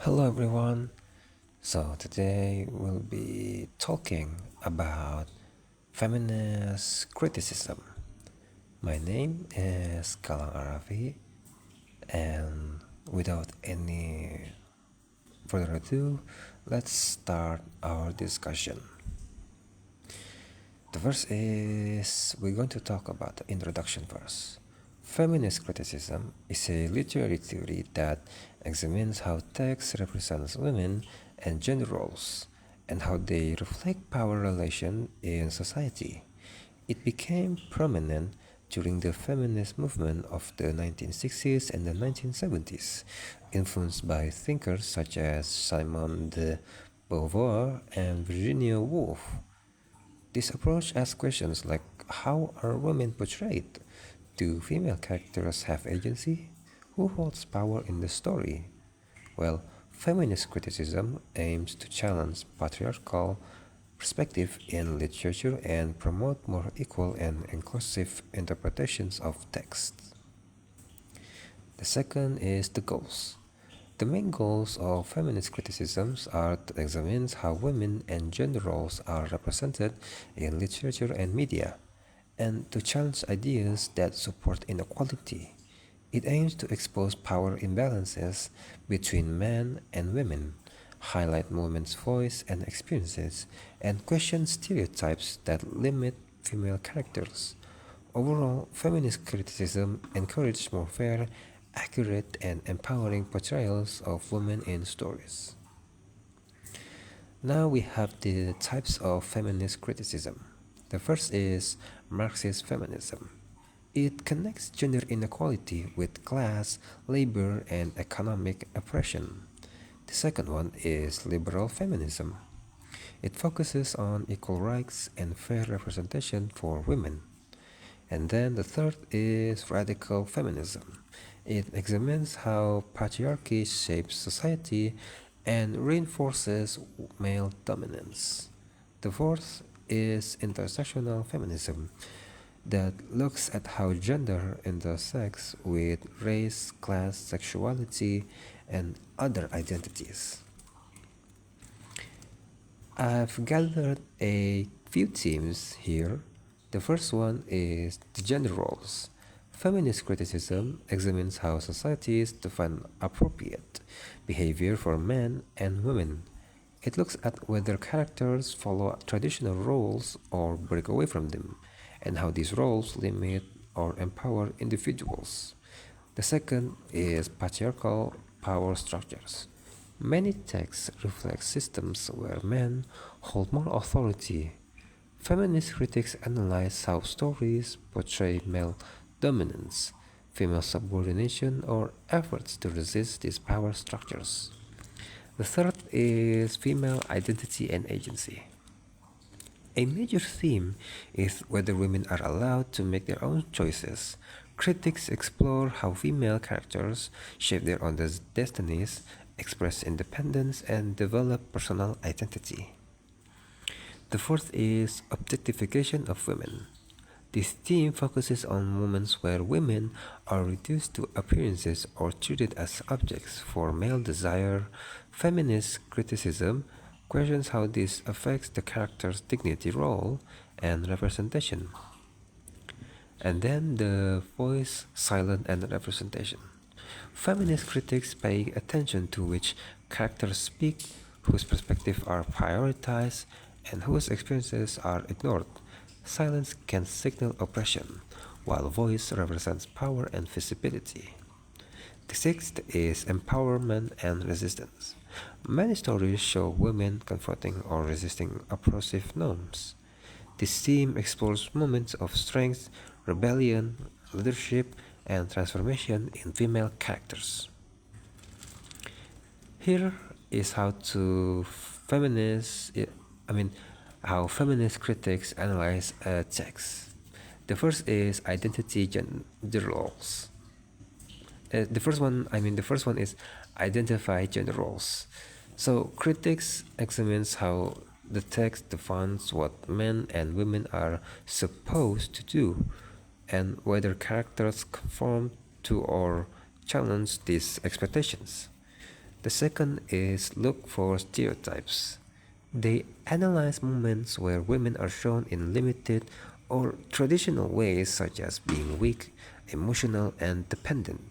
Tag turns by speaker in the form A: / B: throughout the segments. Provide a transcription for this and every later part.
A: Hello everyone. So today we'll be talking about feminist criticism. My name is Galank Araafi, and without any further ado, let's start our discussion. The first is we're going to talk about the introduction first. Feminist criticism is a literary theory that examines how text represents women and gender roles and how they reflect power relations in society. It became prominent during the feminist movement of the 1960s and the 1970s, influenced by thinkers such as Simone de Beauvoir and Virginia Woolf. This approach asks questions like how are women portrayed? Do female characters have agency? Who holds power in the story? Well, feminist criticism aims to challenge patriarchal perspective in literature and promote more equal and inclusive interpretations of text. The second is the goals. The main goals of feminist criticisms are to examine how women and gender roles are represented in literature and media, and to challenge ideas that support inequality. It aims to expose power imbalances between men and women, highlight women's voice and experiences, and question stereotypes that limit female characters. Overall, feminist criticism encourages more fair, accurate, and empowering portrayals of women in stories. Now we have the types of feminist criticism. The first is Marxist feminism. It connects gender inequality with class, labor, and economic oppression. The second one is liberal feminism. It focuses on equal rights and fair representation for women. And then the third is radical feminism. It examines how patriarchy shapes society and reinforces male dominance. The fourth is intersectional feminism that looks at how gender intersects with race, class, sexuality, and other identities. I've gathered a few themes here. The first one is the gender roles. Feminist criticism examines how societies define appropriate behavior for men and women. It looks at whether characters follow traditional roles or break away from them, and how these roles limit or empower individuals. The second is patriarchal power structures. Many texts reflect systems where men hold more authority. Feminist critics analyze how stories portray male dominance, female subordination, or efforts to resist these power structures. The third is female identity and agency. A major theme is whether women are allowed to make their own choices. Critics explore how female characters shape their own destinies, express independence, and develop personal identity. The fourth is objectification of women. This theme focuses on moments where women are reduced to appearances or treated as objects for male desire. Feminist criticism questions how this affects the character's dignity, role, and representation. And then the voice, silent, and representation. Feminist critics pay attention to which characters speak, whose perspectives are prioritized, and whose experiences are ignored. Silence can signal oppression, while voice represents power and visibility. The sixth is empowerment and resistance. Many stories show women confronting or resisting oppressive norms. This theme explores moments of strength, rebellion, leadership, and transformation in female characters. Here is I mean, how feminist critics analyze a text. The first is identity gender roles. The first one is identify gender roles. So critics examines how the text defines what men and women are supposed to do, and whether characters conform to or challenge these expectations. The second is look for stereotypes. They analyze moments where women are shown in limited or traditional ways, such as being weak, emotional, and dependent,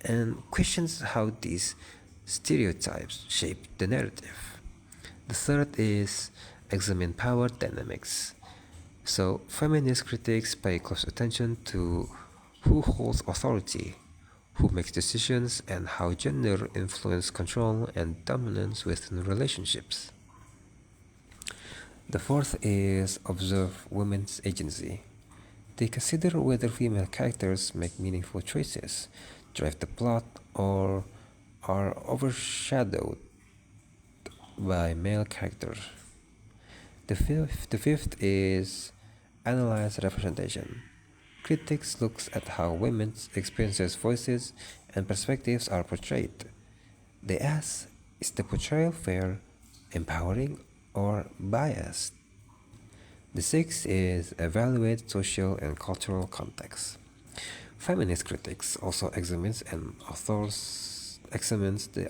A: and questions how these stereotypes shape the narrative. The third is examine power dynamics. So, feminist critics pay close attention to who holds authority, who makes decisions, and how gender influence control and dominance within relationships. The fourth is observe women's agency. They consider whether female characters make meaningful choices, drive the plot, or are overshadowed by male characters. The fifth is analyze representation. Critics looks at how women's experiences, voices, and perspectives are portrayed. They ask, is the portrayal fair, empowering, or biased? The sixth is evaluate social and cultural context. Feminist critics also examines the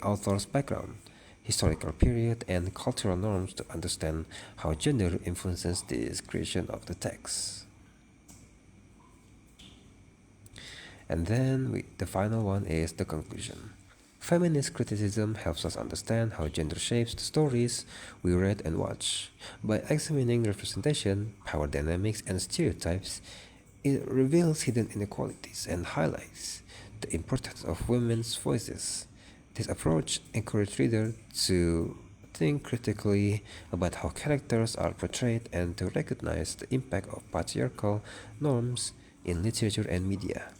A: author's background, historical period, and cultural norms to understand how gender influences the creation of the text. And then the final one is the conclusion. Feminist criticism helps us understand how gender shapes the stories we read and watch. By examining representation, power dynamics, and stereotypes, it reveals hidden inequalities and highlights the importance of women's voices. This approach encourages readers to think critically about how characters are portrayed and to recognize the impact of patriarchal norms in literature and media.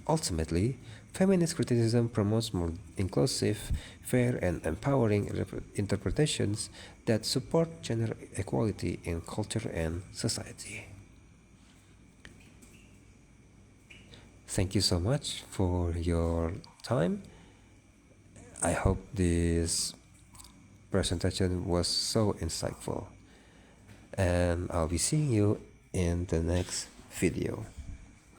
A: Ultimately, feminist criticism promotes more inclusive, fair, and empowering interpretations that support gender equality in culture and society. Thank you so much for your time. I hope this presentation was so insightful, and I'll be seeing you in the next video.